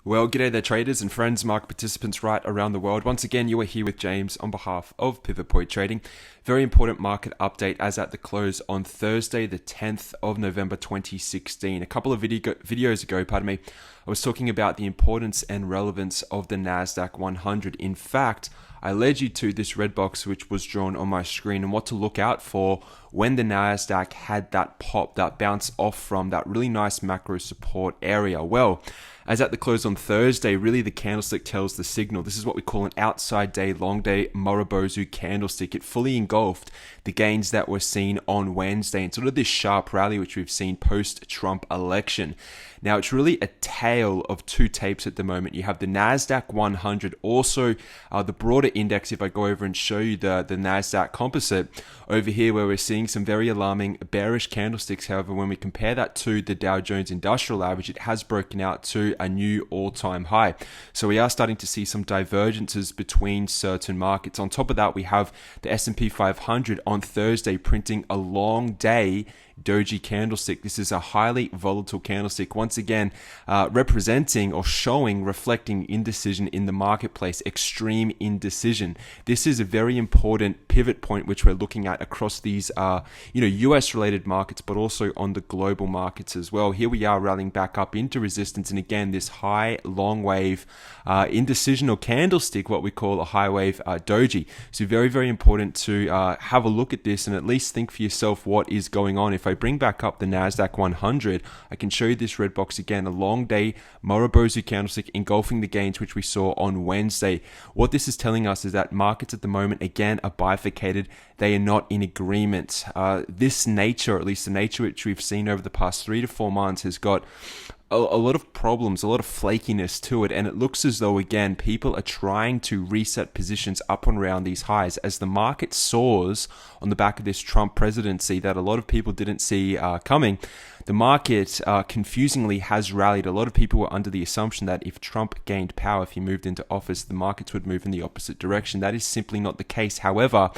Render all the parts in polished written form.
Well, g'day there traders and friends, market participants right around the world. Once again, you are here with James on behalf of Pivot Point Trading. Very important market update as at the close on Thursday, the 10th of November 2016. A couple of videos ago, I was talking about the importance and relevance of the Nasdaq 100. In fact, I led you to this red box which was drawn on my screen and what to look out for when the Nasdaq had that pop, that bounce off from that really nice macro support area. Well, as at the close on Thursday, really the candlestick tells the signal. This is what we call an outside day, long day Morobozu candlestick. It fully engulfed the gains that were seen on Wednesday and sort of this sharp rally which we've seen post-Trump election. Now, it's really a tale of two tapes at the moment. You have the Nasdaq 100, also the broader index. If I go over and show you the Nasdaq composite over here, where we're seeing some very alarming bearish candlesticks. However, when we compare that to the Dow Jones Industrial Average, it has broken out to a new all-time high. So we are starting to see some divergences between certain markets. On top of that, we have the S&P 500 on Thursday printing a long day doji candlestick. This is a highly volatile candlestick, once again representing or reflecting indecision in the marketplace, extreme indecision. This is a very important pivot point which we're looking at across these US related markets, but also on the global markets as well. Here we are rallying back up into resistance, and again this high long wave indecision or candlestick, what we call a high wave doji. So very, very important to have a look at this and at least think for yourself what is going on. If I bring back up the Nasdaq 100, I can show you this red box again, a long day Morobozu candlestick engulfing the gains which we saw on Wednesday. What this is telling us is that markets at the moment again are bifurcated. They are not in agreement. This nature, or at least the nature which we've seen over the past 3 to 4 months, has got a lot of problems, a lot of flakiness to it, and it looks as though again people are trying to reset positions up and around these highs as the market soars on the back of this Trump presidency that a lot of people didn't see coming. The market confusingly has rallied. A lot of people were under the assumption that if Trump gained power, if he moved into office, the markets would move in the opposite direction. That is simply not the case. However,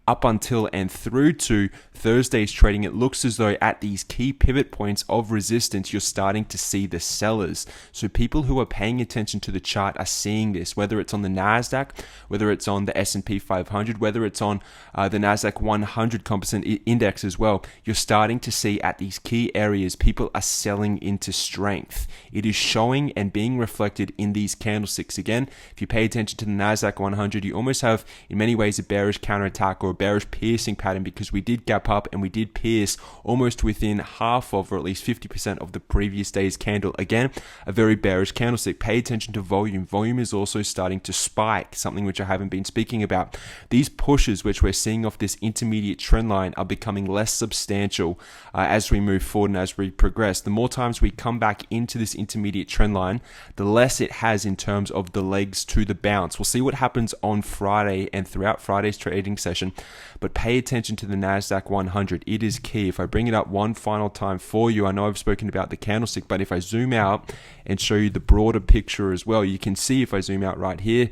up until and through to Thursday's trading, it looks as though at these key pivot points of resistance, you're starting to see the sellers. So people who are paying attention to the chart are seeing this, whether it's on the Nasdaq, whether it's on the S&P 500, whether it's on the Nasdaq 100 composite index as well. You're starting to see at these key areas, people are selling into strength. It is showing and being reflected in these candlesticks. Again, if you pay attention to the Nasdaq 100, you almost have in many ways a bearish counterattack or a bearish piercing pattern, because we did gap up and we did pierce almost within half of, or at least 50% of the previous day's candle. Again, a very bearish candlestick. Pay attention to volume. Volume is also starting to spike, something which I haven't been speaking about. These pushes which we're seeing off this intermediate trend line are becoming less substantial as we move forward and as we progress. The more times we come back into this intermediate trend line, the less it has in terms of the legs to the bounce. We'll see what happens on Friday and throughout Friday's trading session. But pay attention to the Nasdaq 100. It is key. If I bring it up one final time for you, I know I've spoken about the candlestick, but if I zoom out and show you the broader picture as well, you can see, if I zoom out right here,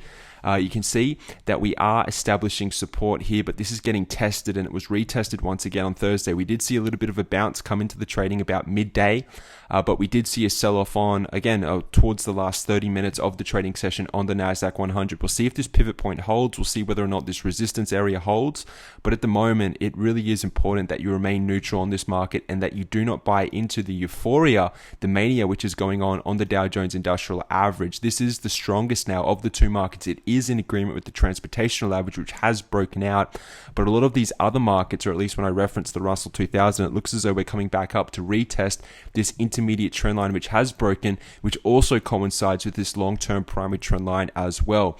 you can see that we are establishing support here, but this is getting tested, and it was retested once again on Thursday. We did see a little bit of a bounce come into the trading about midday, but we did see a sell-off on, again, towards the last 30 minutes of the trading session on the Nasdaq 100. We'll see if this pivot point holds. We'll see whether or not this resistance area holds, but at the moment, it really is important that you remain neutral on this market and that you do not buy into the euphoria, the mania which is going on the Dow Jones Industrial Average. This is the strongest now of the two markets. It is in agreement with the transportational average, which has broken out, but a lot of these other markets, or at least when I reference the Russell 2000, it looks as though we're coming back up to retest this intermediate trend line which has broken, which also coincides with this long-term primary trend line as well.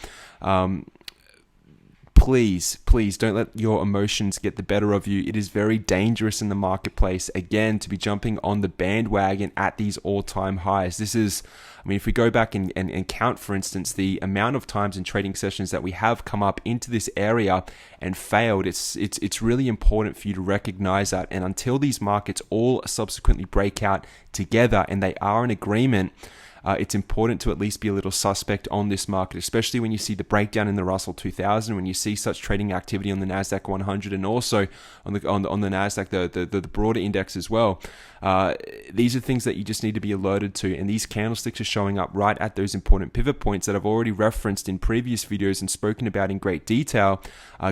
Please don't let your emotions get the better of you. It is very dangerous in the marketplace, again, to be jumping on the bandwagon at these all-time highs. This is, I mean, if we go back and count, for instance, the amount of times in trading sessions that we have come up into this area and failed, it's really important for you to recognize that. And until these markets all subsequently break out together and they are in agreement, it's important to at least be a little suspect on this market, especially when you see the breakdown in the Russell 2000, when you see such trading activity on the Nasdaq 100 and also on the Nasdaq, the broader index as well. These are things that you just need to be alerted to, and these candlesticks are showing up right at those important pivot points that I've already referenced in previous videos and spoken about in great detail,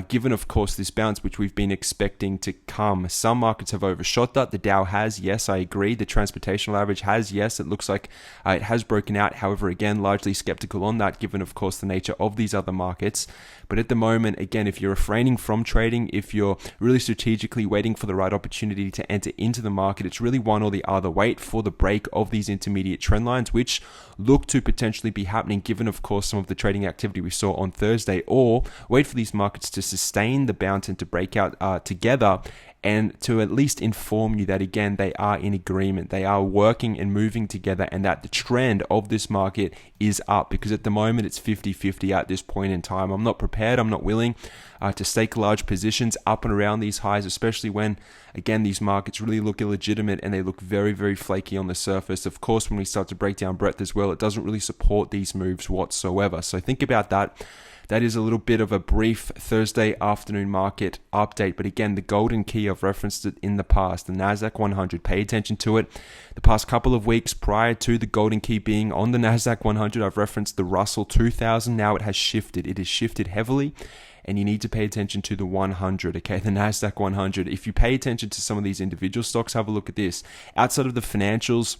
given of course this bounce which we've been expecting to come. Some markets have overshot that. The Dow has, yes, I agree. The transportational average has, yes. It looks like it has broken out. However, again, largely skeptical on that, given of course the nature of these other markets. But at the moment, again, if you're refraining from trading, if you're really strategically waiting for the right opportunity to enter into the market, it's really one or the other. Wait for the break of these intermediate trend lines, which look to potentially be happening, given of course some of the trading activity we saw on Thursday, or wait for these markets to sustain the bounce and to break out together, and to at least inform you that, again, they are in agreement, they are working and moving together, and that the trend of this market is up, because at the moment it's 50-50 at this point in time. I'm not prepared, I'm not willing to stake large positions up and around these highs, especially when, again, these markets really look illegitimate and they look very, very flaky on the surface. Of course, when we start to break down breadth as well, it doesn't really support these moves whatsoever. So think about that. That is a little bit of a brief Thursday afternoon market update. But again, the golden key, I've referenced it in the past, the Nasdaq 100. Pay attention to it. The past couple of weeks prior to the golden key being on the Nasdaq 100, I've referenced the Russell 2000. Now it has shifted. It has shifted heavily. And you need to pay attention to the 100, okay? The Nasdaq 100. If you pay attention to some of these individual stocks, have a look at this. Outside of the financials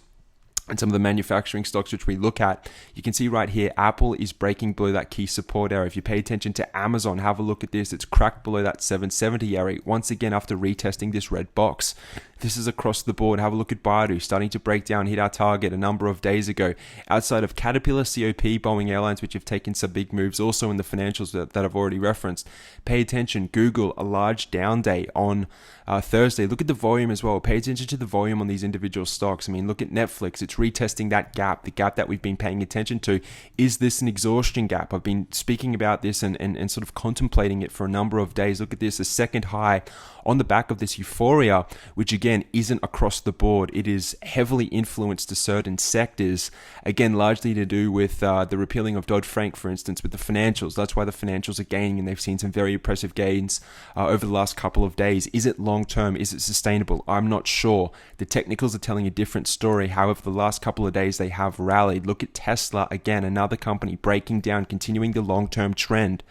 and some of the manufacturing stocks which we look at, you can see right here, Apple is breaking below that key support area. If you pay attention to Amazon, have a look at this. It's cracked below that 770 area, once again after retesting this red box. This is across the board. Have a look at Baidu, starting to break down, hit our target a number of days ago. Outside of Caterpillar, COP, Boeing Airlines, which have taken some big moves, also in the financials that I've already referenced. Pay attention, Google, a large down day on Thursday. Look at the volume as well. Pay attention to the volume on these individual stocks. I mean, look at Netflix. It's retesting that gap, the gap that we've been paying attention to. Is this an exhaustion gap? I've been speaking about this and sort of contemplating it for a number of days. Look at this, a second high on the back of this euphoria, which again isn't across the board. It is heavily influenced to certain sectors, again largely to do with the repealing of Dodd-Frank, for instance, with the financials. That's why the financials are gaining, and they've seen some very impressive gains over the last couple of days. Is it long term? Is it sustainable? I'm not sure. The technicals are telling a different story. However, the last couple of days they have rallied. Look at Tesla, again, another company breaking down, continuing the long-term trend.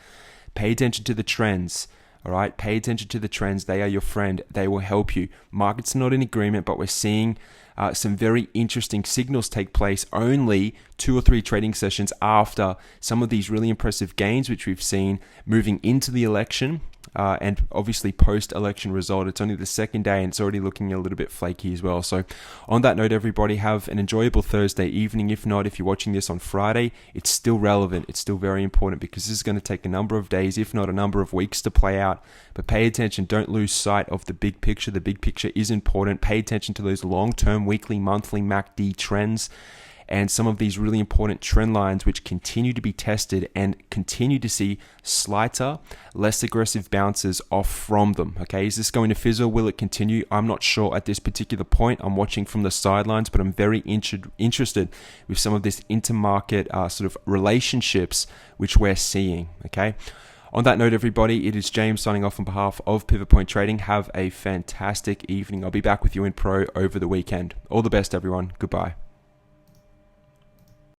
Pay attention to the trends. All right, pay attention to the trends. They are your friend. They will help you. Market's not in agreement, but we're seeing some very interesting signals take place only 2 or 3 trading sessions after some of these really impressive gains, which we've seen moving into the election. And obviously post-election result, it's only the second day and it's already looking a little bit flaky as well. So on that note, everybody, have an enjoyable Thursday evening. If not, if you're watching this on Friday, it's still relevant. It's still very important, because this is going to take a number of days, if not a number of weeks, to play out. But pay attention. Don't lose sight of the big picture. The big picture is important. Pay attention to those long-term, weekly, monthly MACD trends, and some of these really important trend lines which continue to be tested and continue to see slighter, less aggressive bounces off from them. Okay, is this going to fizzle? Will it continue? I'm not sure at this particular point. I'm watching from the sidelines, but I'm very interested with some of this intermarket sort of relationships which we're seeing. Okay. On that note, everybody, it is James signing off on behalf of Pivot Point Trading. Have a fantastic evening. I'll be back with you in pro over the weekend. All the best, everyone. Goodbye.